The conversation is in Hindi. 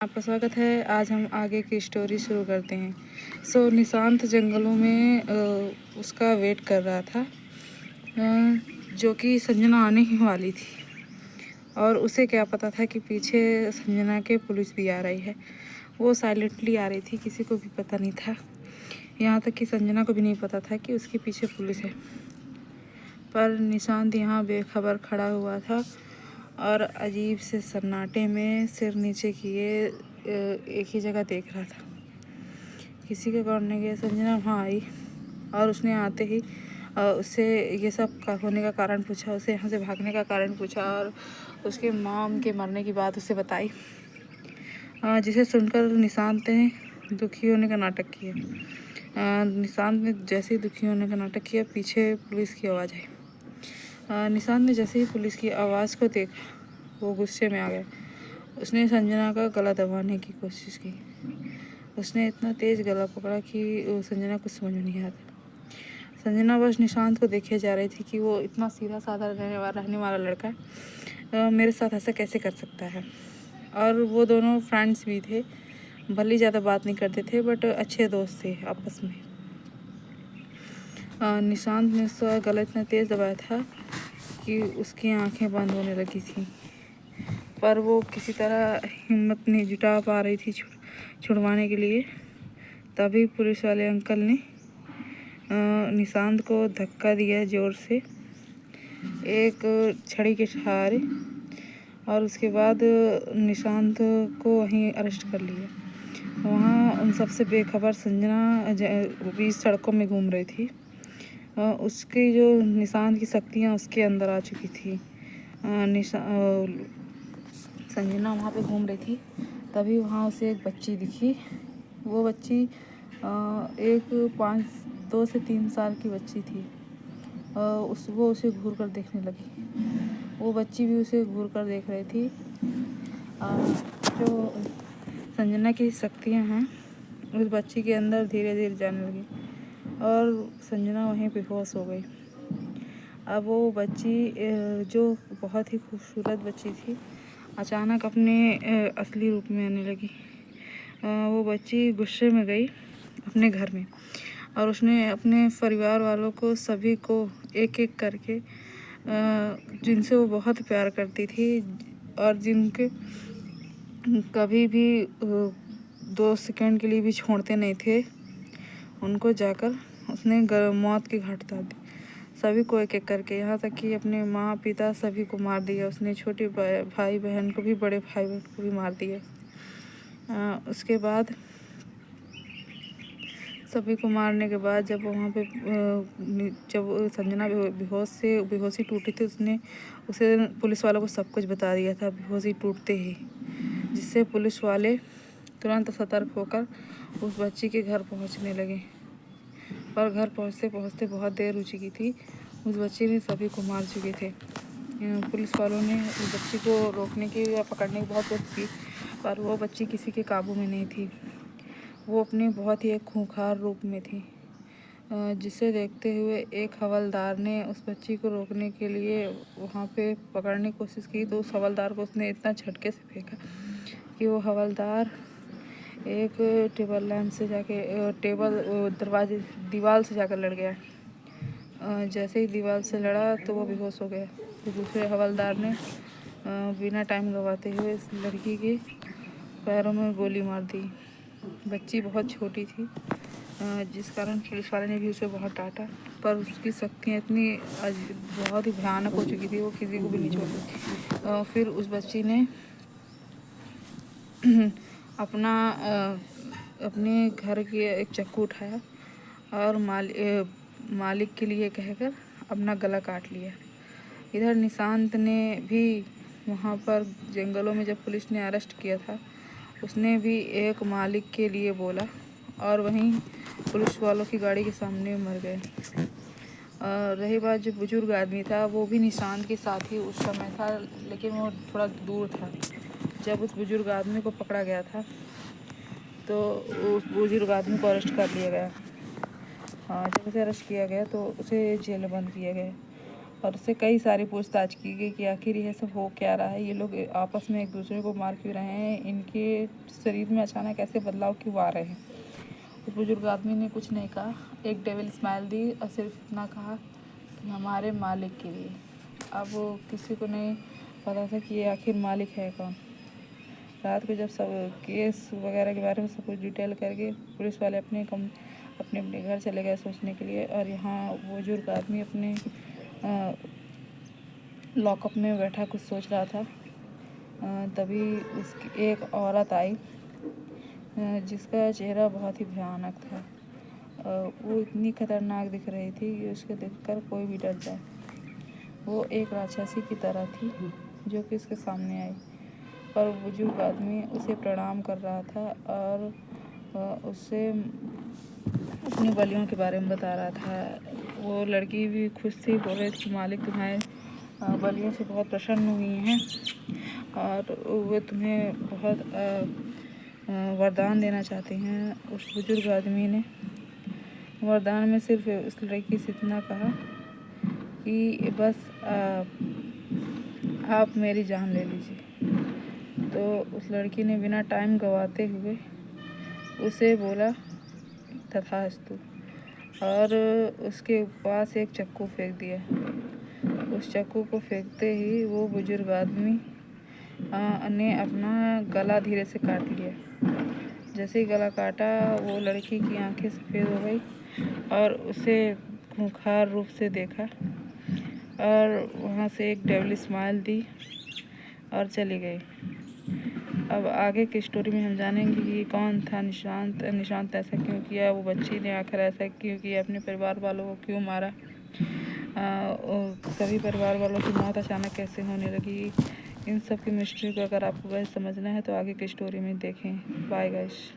आपका स्वागत है। आज हम आगे की स्टोरी शुरू करते हैं। निशांत जंगलों में उसका वेट कर रहा था, जो कि संजना आने ही वाली थी। और उसे क्या पता था कि पीछे संजना के पुलिस भी आ रही है। वो साइलेंटली आ रही थी, किसी को भी पता नहीं था। यहाँ तक कि संजना को भी नहीं पता था कि उसके पीछे पुलिस है। पर निशांत यहाँ बेखबर खड़ा हुआ था और अजीब से सन्नाटे में सिर नीचे किए एक ही जगह देख रहा था। किसी के करने गया संजना वहाँ आई और उसने आते ही उससे ये सब होने का कारण पूछा, उसे यहाँ से भागने का कारण पूछा और उसके मॉम के मरने की बात उसे बताई, जिसे सुनकर निशांत ने दुखी होने का नाटक किया। निशांत ने जैसे ही दुखी होने का नाटक किया, पीछे पुलिस की आवाज़ आई। निशांत ने जैसे ही पुलिस की आवाज़ को देखा, वो गुस्से में आ गया। उसने संजना का गला दबाने की कोशिश की। उसने इतना तेज़ गला पकड़ा कि संजना कुछ समझ में नहीं आता। संजना बस निशांत को देखे जा रही थी कि वो इतना सीधा साधा रहने वाला लड़का मेरे साथ ऐसा कैसे कर सकता है। और वो दोनों फ्रेंड्स भी थे, भले ज़्यादा बात नहीं करते थे बट अच्छे दोस्त थे आपस में। निशांत ने उसका गला इतना तेज़ दबाया था कि उसकी आंखें बंद होने लगी थी, पर वो किसी तरह हिम्मत नहीं जुटा पा रही थी छुड़वाने के लिए। तभी पुलिस वाले अंकल ने निशांत को धक्का दिया जोर से, एक छड़ी के सहारे, और उसके बाद निशांत को वहीं अरेस्ट कर लिया। वहाँ उन सबसे बेखबर संजना बीच सड़कों में घूम रही थी। उसकी जो निशांत की शक्तियाँ उसके अंदर आ चुकी थी। संजना वहाँ पे घूम रही थी, तभी वहाँ उसे एक बच्ची दिखी। वो बच्ची एक 2 से 3 साल की बच्ची थी। वो उसे घूर कर देखने लगी। वो बच्ची भी उसे घूर कर देख रही थी। जो संजना की शक्तियाँ हैं उस बच्ची के अंदर धीरे धीरे जाने लगी और संजना वहीं बेहोश हो गई। अब वो बच्ची, जो बहुत ही खूबसूरत बच्ची थी, अचानक अपने असली रूप में आने लगी। वो बच्ची गुस्से में गई अपने घर में और उसने अपने परिवार वालों को, सभी को एक एक करके, जिनसे वो बहुत प्यार करती थी और जिनके कभी भी 2 सेकंड के लिए भी छोड़ते नहीं थे, उनको जाकर उसने मौत की घाट उतार दी, सभी को एक एक करके। यहाँ तक कि अपने माँ पिता सभी को मार दिया उसने। छोटे भाई बहन को भी, बड़े भाई बहन को भी मार दिया। उसके बाद सभी को मारने के बाद जब वहाँ पे जब संजना बेहोशी टूटी थी, उसे पुलिस वालों को सब कुछ बता दिया था बेहोशी टूटते ही, जिससे पुलिस वाले तुरंत सतर्क होकर उस बच्ची के घर पहुँचने लगे। पर घर पहुँचते पहुँचते बहुत देर हो चुकी थी। उस बच्ची ने सभी को मार चुके थे। पुलिस वालों ने उस बच्ची को रोकने की या पकड़ने की बहुत कोशिश की, पर वो बच्ची किसी के काबू में नहीं थी। वो अपने बहुत ही एक खूंखार रूप में थी, जिसे देखते हुए एक हवलदार ने उस बच्ची को रोकने के लिए वहाँ पे पकड़ने की कोशिश की, तो उस हवलदार को उसने इतना झटके से फेंका कि वो हवलदार एक टेबल लैंप से जाके दीवार से जाकर लड़ गया। जैसे ही दीवार से लड़ा तो वो बेहोश हो गया। तो दूसरे हवलदार ने बिना टाइम गवाते हुए इस लड़की के पैरों में गोली मार दी। बच्ची बहुत छोटी थी, जिस कारण पुलिस वाले ने भी उसे बहुत डांटा, पर उसकी शक्तियाँ इतनी बहुत ही भयानक हो चुकी थी, वो किसी को भी नहीं छोड़ी। फिर उस बच्ची ने अपने घर के एक चाकू उठाया और मालिक के लिए कहकर अपना गला काट लिया। इधर निशांत ने भी वहाँ पर जंगलों में जब पुलिस ने अरेस्ट किया था, उसने भी एक मालिक के लिए बोला और वहीं पुलिस वालों की गाड़ी के सामने मर गए। रही बात, जो बुजुर्ग आदमी था वो भी निशांत के साथ ही उस समय था, लेकिन वो थोड़ा दूर था। जब उस बुजुर्ग आदमी को पकड़ा गया था तो उस बुजुर्ग आदमी को अरेस्ट कर लिया गया। जब उसे अरेस्ट किया गया तो उसे जेल में बंद किया गया और उससे कई सारी पूछताछ की गई कि आखिर यह सब हो क्या रहा है, ये लोग आपस में एक दूसरे को मार क्यों रहे हैं, इनके शरीर में अचानक ऐसे बदलाव क्यों आ रहे हैं। उस बुजुर्ग आदमी ने कुछ नहीं कहा, एक डेविल स्माइल दी और सिर्फ इतना कहा कि हमारे मालिक के लिए। अब वो किसी को नहीं पता था कि ये आखिर मालिक है कौन। रात को जब सब केस वगैरह के बारे में सब कुछ डिटेल करके पुलिस वाले अपने अपने घर चले गए सोचने के लिए। और यहाँ बुजुर्ग आदमी अपने लॉकअप में बैठा कुछ सोच रहा था। तभी उसकी एक औरत आई जिसका चेहरा बहुत ही भयानक था। वो इतनी खतरनाक दिख रही थी कि उसको देखकर कोई भी डर जाए। वो एक राक्षसी की तरह थी जो कि उसके सामने आई, पर बुजुर्ग आदमी उसे प्रणाम कर रहा था और उससे अपनी बलियों के बारे में बता रहा था। वो लड़की भी खुश थी, बोल रही थी कि मालिक तुम्हारे बलियों से बहुत प्रसन्न हुई हैं और वे तुम्हें बहुत वरदान देना चाहते हैं। उस बुजुर्ग आदमी ने वरदान में सिर्फ उस लड़की से इतना कहा कि बस आप मेरी जान ले लीजिए। तो उस लड़की ने बिना टाइम गवाते हुए उसे बोला तथास्तु और उसके पास एक चाकू फेंक दिया। उस चाकू को फेंकते ही वो बुजुर्ग आदमी ने अपना गला धीरे से काट लिया। जैसे ही गला काटा वो लड़की की आंखें सफ़ेद हो गई और उसे खूंखार रूप से देखा और वहाँ से एक डेविल स्माइल दी और चली गई। अब आगे की स्टोरी में हम जानेंगे कि कौन था निशांत ऐसा क्यों किया, वो बच्ची ने आखिर ऐसा क्यों किया, अपने परिवार वालों को क्यों मारा, सभी परिवार वालों की मौत अचानक कैसे होने लगी। इन सब की मिस्ट्री को अगर आपको वह समझना है तो आगे की स्टोरी में देखें। Bye guys.